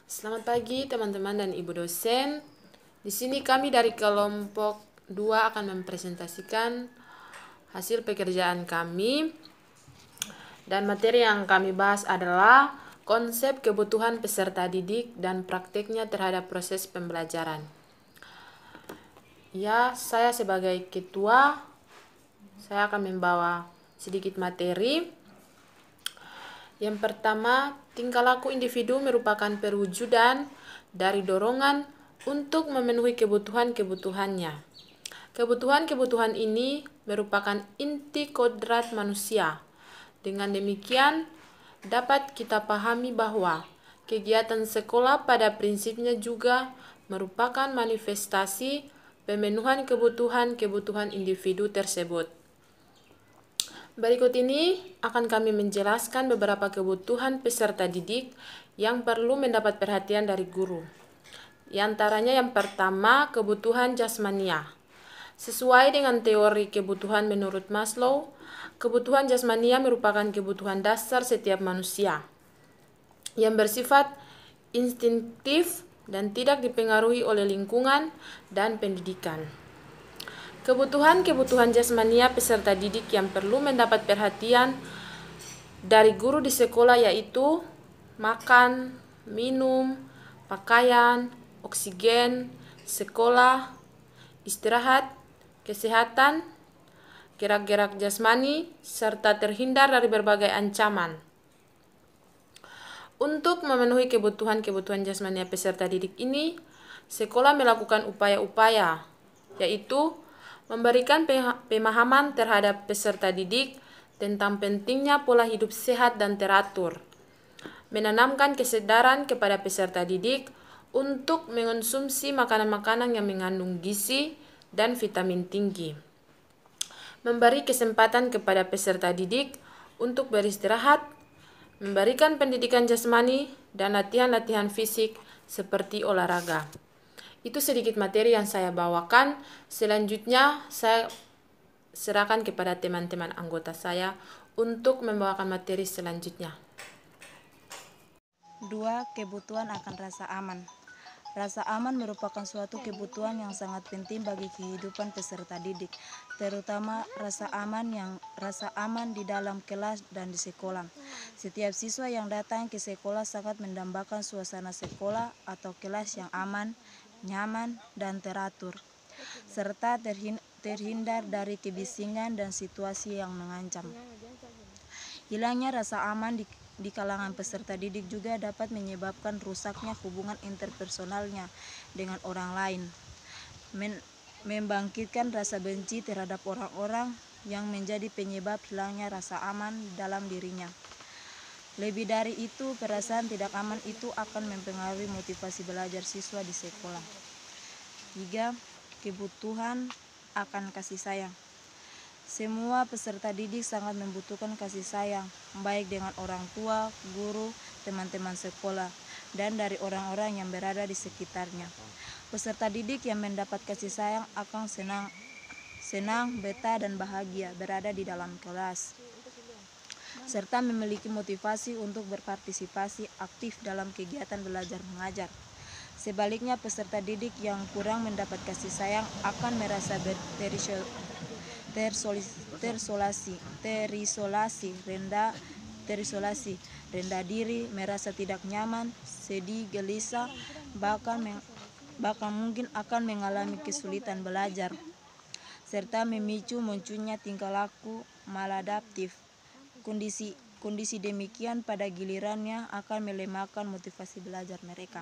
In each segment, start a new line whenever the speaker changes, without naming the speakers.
Selamat pagi teman-teman dan ibu dosen. Di sini kami dari kelompok 2 akan mempresentasikan hasil pekerjaan kami. Dan materi yang kami bahas adalah konsep kebutuhan peserta didik dan prakteknya terhadap proses pembelajaran. Ya, saya sebagai ketua, saya akan membawa sedikit materi. Yang pertama, tingkah laku individu merupakan perwujudan dari dorongan untuk memenuhi kebutuhan-kebutuhannya. Kebutuhan-kebutuhan ini merupakan inti kodrat manusia. Dengan demikian, dapat kita pahami bahwa kegiatan sekolah pada prinsipnya juga merupakan manifestasi pemenuhan kebutuhan-kebutuhan individu tersebut. Berikut ini akan kami menjelaskan beberapa kebutuhan peserta didik yang perlu mendapat perhatian dari guru. Di antaranya yang pertama, kebutuhan jasmania. Sesuai dengan teori kebutuhan menurut Maslow, kebutuhan jasmania merupakan kebutuhan dasar setiap manusia yang bersifat instintif dan tidak dipengaruhi oleh lingkungan dan pendidikan. Kebutuhan-kebutuhan jasmania peserta didik yang perlu mendapat perhatian dari guru di sekolah yaitu makan, minum, pakaian, oksigen, sekolah, istirahat, kesehatan, gerak-gerak jasmani, serta terhindar dari berbagai ancaman. Untuk memenuhi kebutuhan-kebutuhan jasmania peserta didik ini, sekolah melakukan upaya-upaya, yaitu memberikan pemahaman terhadap peserta didik tentang pentingnya pola hidup sehat dan teratur, menanamkan kesadaran kepada peserta didik untuk mengonsumsi makanan-makanan yang mengandung gizi dan vitamin tinggi, memberi kesempatan kepada peserta didik untuk beristirahat, memberikan pendidikan jasmani, dan latihan-latihan fisik seperti olahraga. Itu sedikit materi yang saya bawakan. Selanjutnya saya serahkan kepada teman-teman anggota saya untuk membawakan materi selanjutnya.
2. Kebutuhan akan rasa aman. Rasa aman merupakan suatu kebutuhan yang sangat penting bagi kehidupan peserta didik, terutama rasa aman di dalam kelas dan di sekolah. Setiap siswa yang datang ke sekolah sangat mendambakan suasana sekolah atau kelas yang aman, nyaman, dan teratur, serta terhindar dari kebisingan dan situasi yang mengancam. Hilangnya rasa aman di kalangan peserta didik juga dapat menyebabkan rusaknya hubungan interpersonalnya dengan orang lain, membangkitkan rasa benci terhadap orang-orang yang menjadi penyebab hilangnya rasa aman dalam dirinya. Lebih dari itu, perasaan tidak aman itu akan mempengaruhi motivasi belajar siswa di sekolah. 3. Kebutuhan akan kasih sayang. Semua peserta didik sangat membutuhkan kasih sayang, baik dengan orang tua, guru, teman-teman sekolah, dan dari orang-orang yang berada di sekitarnya. Peserta didik yang mendapat kasih sayang akan senang, betah, dan bahagia berada di dalam kelas, serta memiliki motivasi untuk berpartisipasi aktif dalam kegiatan belajar mengajar. Sebaliknya, peserta didik yang kurang mendapat kasih sayang akan merasa terisolasi, rendah diri, merasa tidak nyaman, sedih, gelisah, bahkan mungkin akan mengalami kesulitan belajar, serta memicu munculnya tingkah laku maladaptif. Kondisi demikian pada gilirannya akan melemahkan motivasi belajar mereka.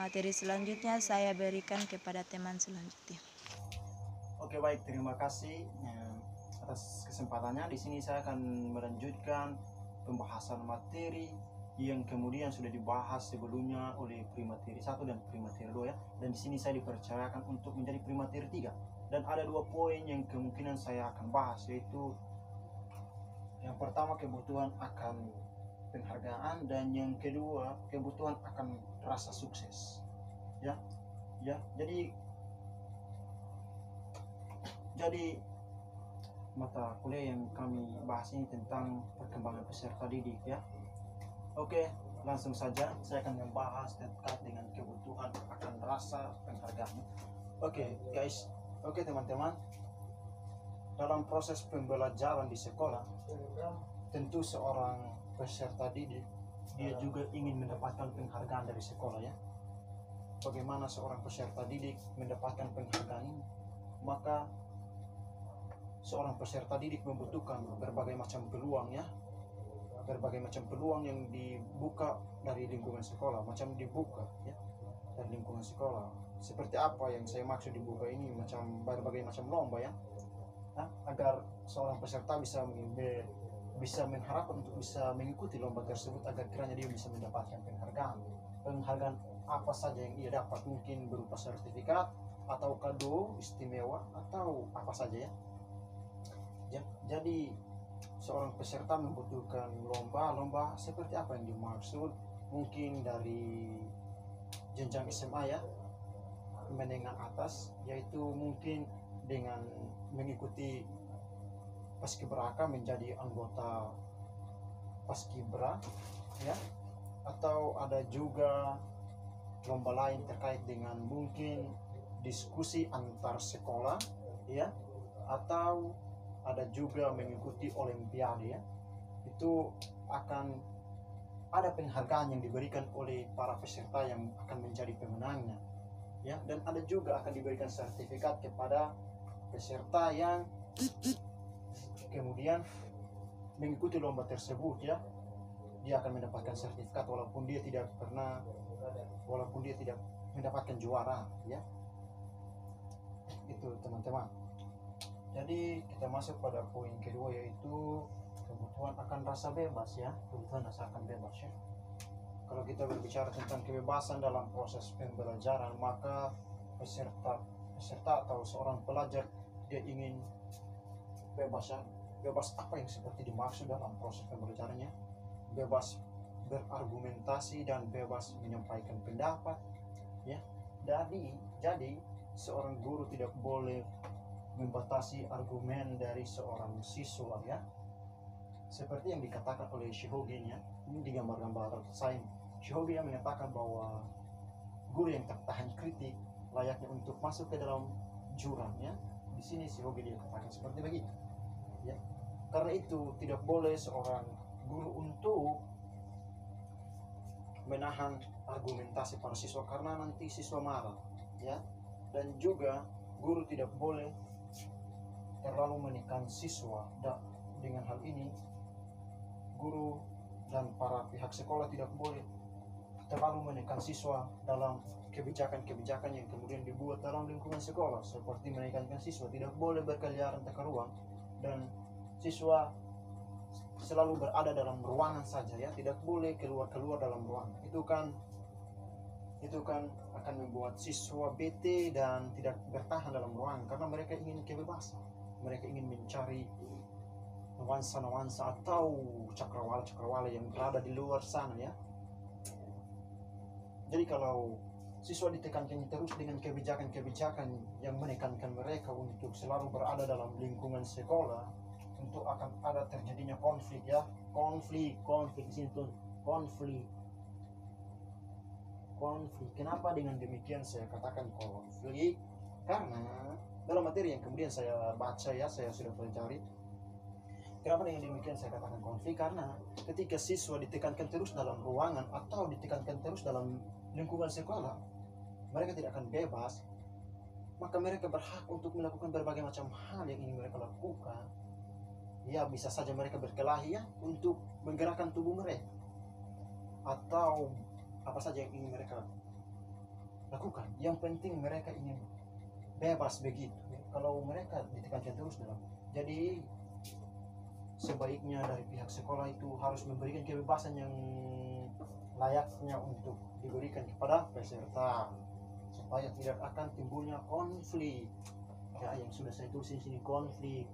Materi selanjutnya saya berikan kepada teman selanjutnya.
Oke, baik, terima kasih atas kesempatannya. Di sini saya akan melanjutkan pembahasan materi yang kemudian sudah dibahas sebelumnya oleh premateri 1 dan premateri 2 ya. Dan di sini saya dipercayakan untuk menjadi premateri 3. Dan ada 2 poin yang kemungkinan saya akan bahas, yaitu yang pertama kebutuhan akan penghargaan, dan yang kedua kebutuhan akan rasa sukses. Ya. Jadi mata kuliah yang kami bahas ini tentang perkembangan peserta didik ya. Oke, langsung saja saya akan membahas terkait dengan kebutuhan akan rasa penghargaan. Oke, guys, oke teman-teman, dalam proses pembelajaran di sekolah, tentu seorang peserta didik dia juga ingin mendapatkan penghargaan dari sekolah ya. Bagaimana seorang peserta didik mendapatkan penghargaan ini? Maka seorang peserta didik membutuhkan berbagai macam peluang ya, berbagai macam peluang yang dibuka dari lingkungan sekolah, macam dibuka ya dari lingkungan sekolah. Seperti apa yang saya maksud dibuka ini? Macam berbagai macam lomba ya, agar seorang peserta bisa mengharapkan untuk bisa mengikuti lomba tersebut agar kiranya dia bisa mendapatkan penghargaan. Penghargaan apa saja yang ia dapat, mungkin berupa sertifikat atau kado istimewa atau apa saja ya. Jadi seorang peserta membutuhkan lomba seperti apa yang dimaksud, mungkin dari jenjang SMA ya, menengah atas, yaitu mungkin dengan mengikuti paskibraka menjadi anggota paskibra ya, atau ada juga lomba lain terkait dengan mungkin diskusi antar sekolah ya, atau ada juga mengikuti olimpiade ya. Itu akan ada penghargaan yang diberikan oleh para peserta yang akan menjadi pemenangnya ya, dan ada juga akan diberikan sertifikat kepada peserta yang kemudian mengikuti lomba tersebut ya. Dia akan mendapatkan sertifikat walaupun dia tidak mendapatkan juara ya. Itu teman-teman. Jadi kita masuk pada poin kedua, yaitu kebutuhan akan rasa bebas ya, kebutuhan rasa akan bebas ya. Kalau kita berbicara tentang kebebasan dalam proses pembelajaran, maka peserta atau seorang pelajar dia ingin bebas ya. Bebas apa yang seperti dimaksud dalam proses pembelajarannya? Bebas berargumentasi dan bebas menyampaikan pendapat ya. Jadi seorang guru tidak boleh membatasi argumen dari seorang siswa ya, seperti yang dikatakan oleh Shihogin ya. Ini di gambar-gambar sains, Shihogin yang menyatakan bahwa guru yang tertahan kritik layaknya untuk masuk ke dalam jurang ya. Di sini Shihogin dia katakan seperti begitu ya. Karena itu tidak boleh seorang guru untuk menahan argumentasi para siswa, karena nanti siswa marah ya. Dan juga guru tidak boleh terlalu menekan siswa. Dengan hal ini guru dan para pihak sekolah tidak boleh terlalu menekan siswa dalam kebijakan-kebijakan yang kemudian dibuat dalam lingkungan sekolah, seperti menekankan siswa tidak boleh berkeliaran ke ruang dan siswa selalu berada dalam ruangan saja ya, tidak boleh keluar dalam ruangan. Itu kan akan membuat siswa bete dan tidak bertahan dalam ruangan, karena mereka ingin kebebasan. Mereka ingin mencari nuansa-nuansa atau cakrawala-cakrawala yang berada di luar sana ya. Jadi kalau siswa ditekankan terus dengan kebijakan-kebijakan yang menekankan mereka untuk selalu berada dalam lingkungan sekolah, tentu akan ada terjadinya konflik ya. Konflik di sini tuh, konflik. Kenapa dengan demikian saya katakan konflik? Karena dalam materi yang kemudian saya baca ya, saya sudah pelajari. Kenapa dengan demikian saya katakan konflik? Karena ketika siswa ditekankan terus dalam ruangan atau ditekankan terus dalam lingkungan sekolah, mereka tidak akan bebas. Maka mereka berhak untuk melakukan berbagai macam hal yang ingin mereka lakukan. Ya, bisa saja mereka berkelahi ya, untuk menggerakkan tubuh mereka, atau apa saja yang ingin mereka lakukan. Yang penting mereka ingin bebas begitu ya. Kalau mereka ditekankan terus dalam, jadi sebaiknya dari pihak sekolah itu harus memberikan kebebasan yang layaknya untuk diberikan kepada peserta, supaya tidak akan timbulnya konflik ya. Yang sudah saya tulis di sini konflik,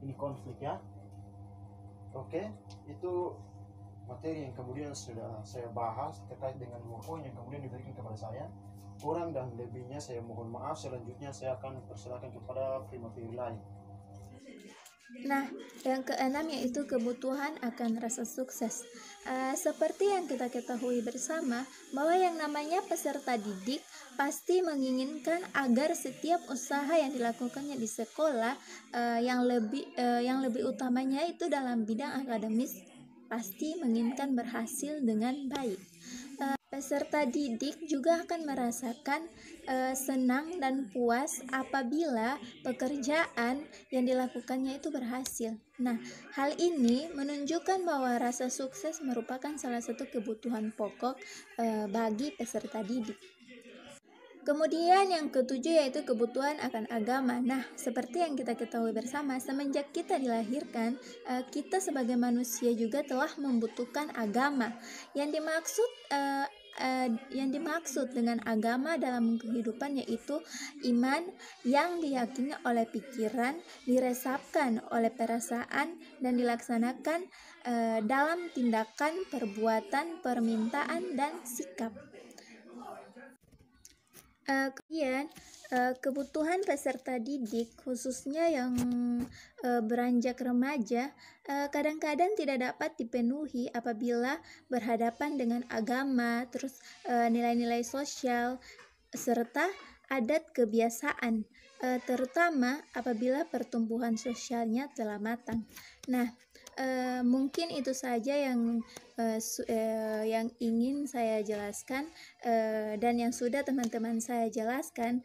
ini konflik ya. Oke, itu materi yang kemudian sudah saya bahas terkait dengan dua poin yang kemudian diberikan kepada saya. Kurang dan lebihnya saya mohon maaf. Selanjutnya saya akan persilakan kepada pemateri lain.
Nah, yang keenam yaitu kebutuhan akan rasa sukses. Seperti yang kita ketahui bersama, bahwa yang namanya peserta didik pasti menginginkan agar setiap usaha yang dilakukannya di sekolah, yang lebih utamanya itu dalam bidang akademis, pasti menginginkan berhasil dengan baik. Peserta didik juga akan merasakan senang dan puas apabila pekerjaan yang dilakukannya itu berhasil. Nah, hal ini menunjukkan bahwa rasa sukses merupakan salah satu kebutuhan pokok bagi peserta didik. Kemudian yang ketujuh yaitu kebutuhan akan agama. Nah, seperti yang kita ketahui bersama, semenjak kita dilahirkan, kita sebagai manusia juga telah membutuhkan agama. Yang dimaksud dengan agama dalam kehidupan yaitu iman yang diyakini oleh pikiran, diresapkan oleh perasaan, dan dilaksanakan dalam tindakan, perbuatan, permintaan, dan sikap. Kemudian kebutuhan peserta didik khususnya yang beranjak remaja kadang-kadang tidak dapat dipenuhi apabila berhadapan dengan agama, terus nilai-nilai sosial serta adat kebiasaan, terutama apabila pertumbuhan sosialnya telah matang. Nah, mungkin itu saja yang ingin saya jelaskan dan yang sudah teman-teman saya jelaskan.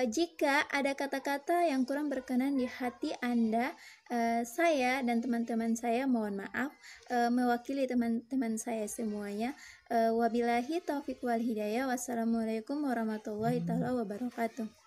Jika ada kata-kata yang kurang berkenan di hati Anda, saya dan teman-teman saya mohon maaf mewakili teman-teman saya semuanya. Wabillahi taufiq wal hidayah. Wassalamualaikum warahmatullahi wabarakatuh.